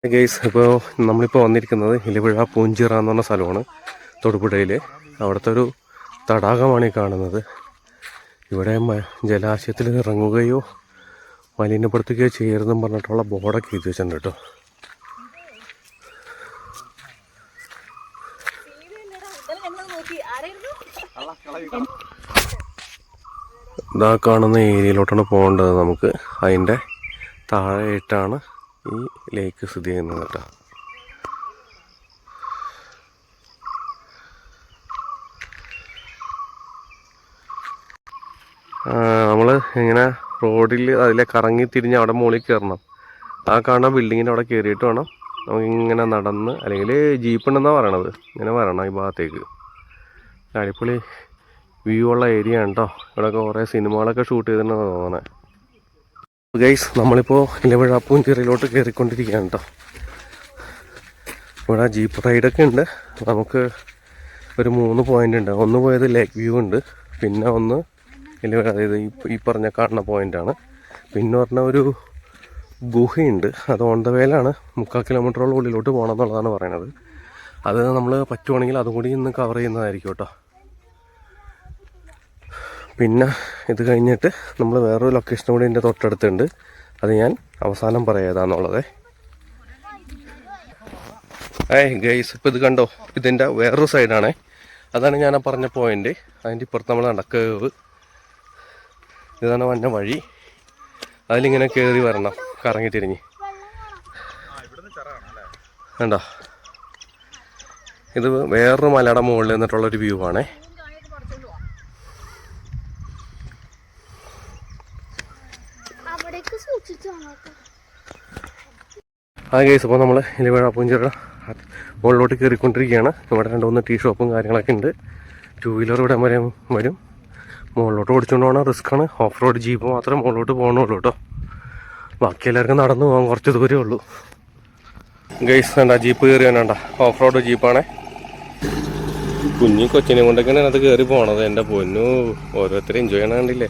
Guys, ഇപ്പോൾ നമ്മളിപ്പോൾ വന്നിരിക്കുന്നത് ഇലവിഴ പൂഞ്ചിറ എന്ന് പറഞ്ഞ സ്ഥലമാണ് തൊടുപുഴയിൽ. അവിടുത്തെ ഒരു തടാകമാണ് ഈ കാണുന്നത്. ഇവിടെ ജലാശയത്തിൽ ഇറങ്ങുകയോ മലിനപ്പെടുത്തുകയോ ചെയ്യരുതെന്ന് പറഞ്ഞിട്ടുള്ള ബോർഡൊക്കെ എഴുതി വെച്ചിട്ടുണ്ട് കേട്ടോ. ഇതാ കാണുന്ന ഏരിയയിലോട്ടാണ് പോകേണ്ടത് നമുക്ക്. അതിൻ്റെ താഴെയായിട്ടാണ് ഈ ലേക്ക് സ്ഥിതി ചെയ്യുന്നത് കേട്ടോ. നമ്മൾ ഇങ്ങനെ റോഡിൽ അതിലെ കറങ്ങി തിരിഞ്ഞ് അവിടെ മുകളിൽ കയറണം. ആ കാണുന്ന ബിൽഡിങ്ങിൻ്റെ അവിടെ കയറിയിട്ട് വേണം നമുക്കിങ്ങനെ നടന്ന്, അല്ലെങ്കിൽ ജീപ്പ് ഉണ്ടെന്നാണ് പറയണത്, ഇങ്ങനെ വരണം ഈ ഭാഗത്തേക്ക്. അടിപൊളി വ്യൂ ഉള്ള ഏരിയ ആണ് കേട്ടോ. ഇവിടെയൊക്കെ കുറേ സിനിമകളൊക്കെ ഷൂട്ട് ചെയ്തിട്ടുണ്ടെന്ന് തോന്നണേ. ഗൈസ്, നമ്മളിപ്പോൾ ഇലവിഴ പൂഞ്ചിറയിലോട്ട് കയറിക്കൊണ്ടിരിക്കുകയാണ് കേട്ടോ. ഇവിടെ ജീപ്പ് റൈഡൊക്കെ ഉണ്ട്. നമുക്ക് ഒരു 3 പോയിൻ്റ് ഉണ്ട്. ഒന്ന് പോയത് ലേക്ക് വ്യൂ ഉണ്ട്, പിന്നെ ഒന്ന് ഇലവിഴ, അതായത് ഈ പറഞ്ഞ കാണുന്ന പോയിൻ്റാണ്. പിന്നെ പറഞ്ഞ ഒരു ഗുഹയുണ്ട്, അത് ഓൺ ദ വേയിലാണ്. 3/4 കിലോമീറ്ററോളം ഉള്ളിലോട്ട് പോകണം എന്നുള്ളതാണ് പറയണത്. അത് നമ്മൾ പറ്റുവാണെങ്കിൽ അതും കൂടി ഇന്ന് കവർ ചെയ്യുന്നതായിരിക്കും കേട്ടോ. പിന്നെ ഇത് കഴിഞ്ഞിട്ട് നമ്മൾ വേറൊരു ലൊക്കേഷൻ കൂടി എൻ്റെ തൊട്ടടുത്തുണ്ട്. അത് ഞാൻ അവസാനം പറയാതാന്നുള്ളത്. ഗൈസ്, ഇപ്പോൾ ഇത് കണ്ടോ, ഇതിൻ്റെ വേറൊരു സൈഡാണേ. അതാണ് ഞാൻ പറഞ്ഞ പോയിൻ്റ്. അതിൻ്റെ ഇപ്പുറത്ത് നമ്മൾ നടക്കുക. ഇതാണ് വന്ന വഴി. അതിലിങ്ങനെ കയറി വരണം, കറങ്ങി തിരിഞ്ഞ്. കണ്ടോ, ഇത് വേറൊരു മലയുടെ മുകളിൽ നിന്നിട്ടുള്ളൊരു വ്യൂ ആണേ. ഗൈസ്, അപ്പോൾ നമ്മൾ ഇലവിഴ പൂഞ്ചിറ മുകളിലോട്ട് കയറിക്കൊണ്ടിരിക്കുകയാണ്. ഇവിടെ 2-3 ടീ ഷോപ്പും കാര്യങ്ങളൊക്കെ ഉണ്ട്. 2 വീലർ ഇവിടെ വരും. മുകളിലോട്ട് ഓടിച്ചുകൊണ്ട് പോകണം, റിസ്ക്കാണ്. ഓഫ് റോഡ് ജീപ്പ് മാത്രമേ മുകളിലോട്ട് പോകണുള്ളൂ കേട്ടോ. ബാക്കി എല്ലാവർക്കും നടന്നു പോകാൻ കുറച്ച് ദൂരമേ ഉള്ളൂ. ഗൈസ്, വേണ്ട ജീപ്പ് കയറി വേണ്ട, ഓഫ് റോഡ് ജീപ്പാണേ. കുഞ്ഞി കൊച്ചിനെ കൊണ്ടൊക്കെയാണ് അത് കയറി പോകണത്. എൻ്റെ പൊന്നു, ഓരോരുത്തരും എൻജോയ് ചെയ്യണ കണ്ടില്ലേ.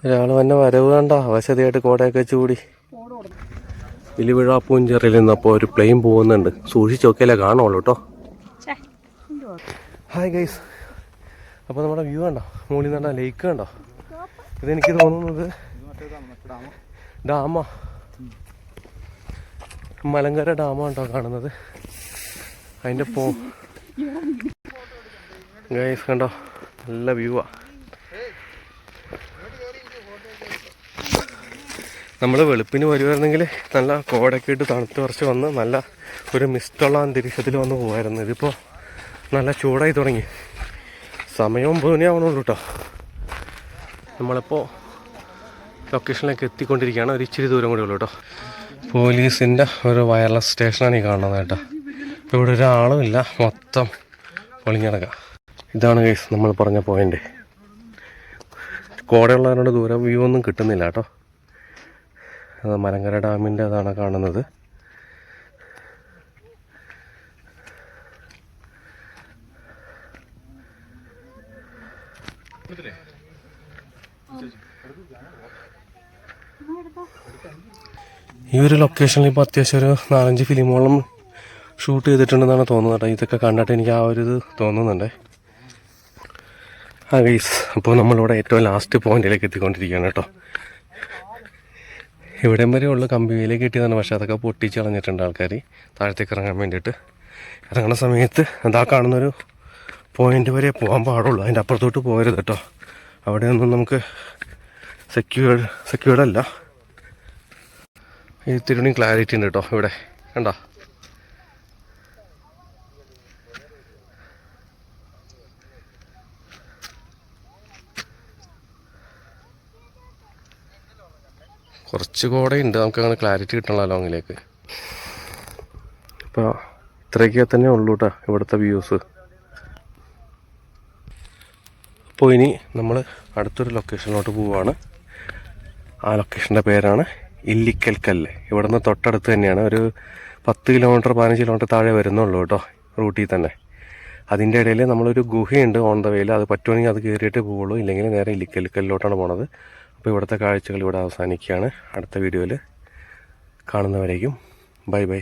ഒരാൾ തന്നെ വരവ് കണ്ട അവശതയായിട്ട് കോടയൊക്കെ ചൂടി. ഇലവിഴ പൂഞ്ചിറയിൽ നിന്നപ്പോൾ ഒരു പ്ലെയിൻ പോകുന്നുണ്ട്. സൂക്ഷിച്ച് നോക്കിയാലേ കാണുള്ളൂ കേട്ടോ. ഹായ് ഗൈസ്, അപ്പോൾ നമ്മുടെ വ്യൂ കണ്ടോ, മുകളിൽ നിന്ന് ലേക്ക് കണ്ടോ. ഇതെനിക്ക് തോന്നുന്നത് ഡാമാ, മലങ്കര ഡാമാണ് കേട്ടോ കാണുന്നത്. അതിൻ്റെ ഗൈസ് കണ്ടോ, നല്ല വ്യൂ ആ. നമ്മൾ വെളുപ്പിന് വരുമായിരുന്നെങ്കിൽ നല്ല കോടൊക്കെ ഇട്ട് തണുത്ത് കുറച്ച് വന്ന് നല്ല ഒരു മിസ്റ്റുള്ള അന്തരീക്ഷത്തിൽ വന്ന് പോകുമായിരുന്നു. ഇതിപ്പോൾ നല്ല ചൂടായി തുടങ്ങി. സമയം 9 മണിയാവണുള്ളൂ കേട്ടോ. നമ്മളിപ്പോൾ ലൊക്കേഷനിലേക്ക് എത്തിക്കൊണ്ടിരിക്കുകയാണ്. ഒരു ഇച്ചിരി ദൂരം കൂടി ഉള്ളൂ കേട്ടോ. പോലീസിൻ്റെ ഒരു വയർലെസ് സ്റ്റേഷനാണ് ഈ കാണുന്നത് കേട്ടോ. ഇപ്പോൾ ഇവിടെ ഒരാളും ഇല്ല, മൊത്തം ഒളിഞ്ഞടക്കുക. ഇതാണ് ഗൈസ് നമ്മൾ പറഞ്ഞ പോയിൻ്റ്. കോടയുള്ളതിനോട് ദൂരം വ്യൂ ഒന്നും കിട്ടുന്നില്ല കേട്ടോ. അത് മലങ്കര ഡാമിൻ്റെ അതാണ് കാണുന്നത്. ഈ ഒരു ലൊക്കേഷനിൽ ഇപ്പോൾ അത്യാവശ്യം ഒരു 4-5 ഫിലിമോളം ഷൂട്ട് ചെയ്തിട്ടുണ്ടെന്നാണ് തോന്നുന്നത് കേട്ടോ. ഇതൊക്കെ കണ്ടിട്ട് എനിക്ക് ആ ഒരു ഇത് തോന്നുന്നുണ്ട്. ഗൈസ്, അപ്പോൾ നമ്മളിവിടെ ഏറ്റവും ലാസ്റ്റ് പോയിന്റിലേക്ക് എത്തിക്കൊണ്ടിരിക്കുകയാണ് കേട്ടോ. ഇവിടം വരെ ഉള്ള കമ്പിയിലേക്ക് കിട്ടിയതാണ്, പക്ഷേ അതൊക്കെ പൊട്ടിച്ച് കളഞ്ഞിട്ടുണ്ട് ആൾക്കാർ താഴത്തേക്ക് ഇറങ്ങാൻ വേണ്ടിയിട്ട്. ഇറങ്ങുന്ന സമയത്ത് അതാ കാണുന്നൊരു പോയിന്റ് വരെ പോകാൻ പാടുള്ളൂ. അതിൻ്റെ അപ്പുറത്തോട്ട് പോകരുത് കേട്ടോ. അവിടെയൊന്നും നമുക്ക് സെക്യൂർഡ് അല്ല. ഈ തിരുണി ക്ലാരിറ്റി ഉണ്ട് കേട്ടോ ഇവിടെ കണ്ടോ. കുറച്ച് കോടയുണ്ട്, നമുക്കങ്ങനെ ക്ലാരിറ്റി കിട്ടണമല്ലോ ലോങ്ങിലേക്ക്. അപ്പോൾ ഇത്രയൊക്കെ തന്നെ ഉള്ളൂ കേട്ടോ ഇവിടുത്തെ വ്യൂസ്. അപ്പോൾ ഇനി നമ്മൾ അടുത്തൊരു ലൊക്കേഷനിലോട്ട് പോവുകയാണ്. ആ ലൊക്കേഷൻ്റെ പേരാണ് ഇല്ലിക്കൽ കല്ല്. ഇവിടെ നിന്ന് തൊട്ടടുത്ത് തന്നെയാണ്. ഒരു 10 കിലോമീറ്റർ 15 കിലോമീറ്റർ താഴെ വരുന്നുള്ളൂ കേട്ടോ റൂട്ടിൽ തന്നെ. അതിൻ്റെ ഇടയിൽ നമ്മളൊരു ഗുഹയുണ്ട് ഓൺ ദ വേയിൽ. അത് പറ്റുവാണെങ്കിൽ അത് കയറിയിട്ട് പോവുള്ളൂ, ഇല്ലെങ്കിൽ നേരെ ഇല്ലിക്കൽ കല്ലിലോട്ടാണ് പോണത്. അപ്പോൾ ഇവിടുത്തെ കാഴ്ചകൾ ഇവിടെ അവസാനിക്കുകയാണ്. അടുത്ത വീഡിയോയിൽ കാണുന്നവരേക്കും ബൈ ബൈ.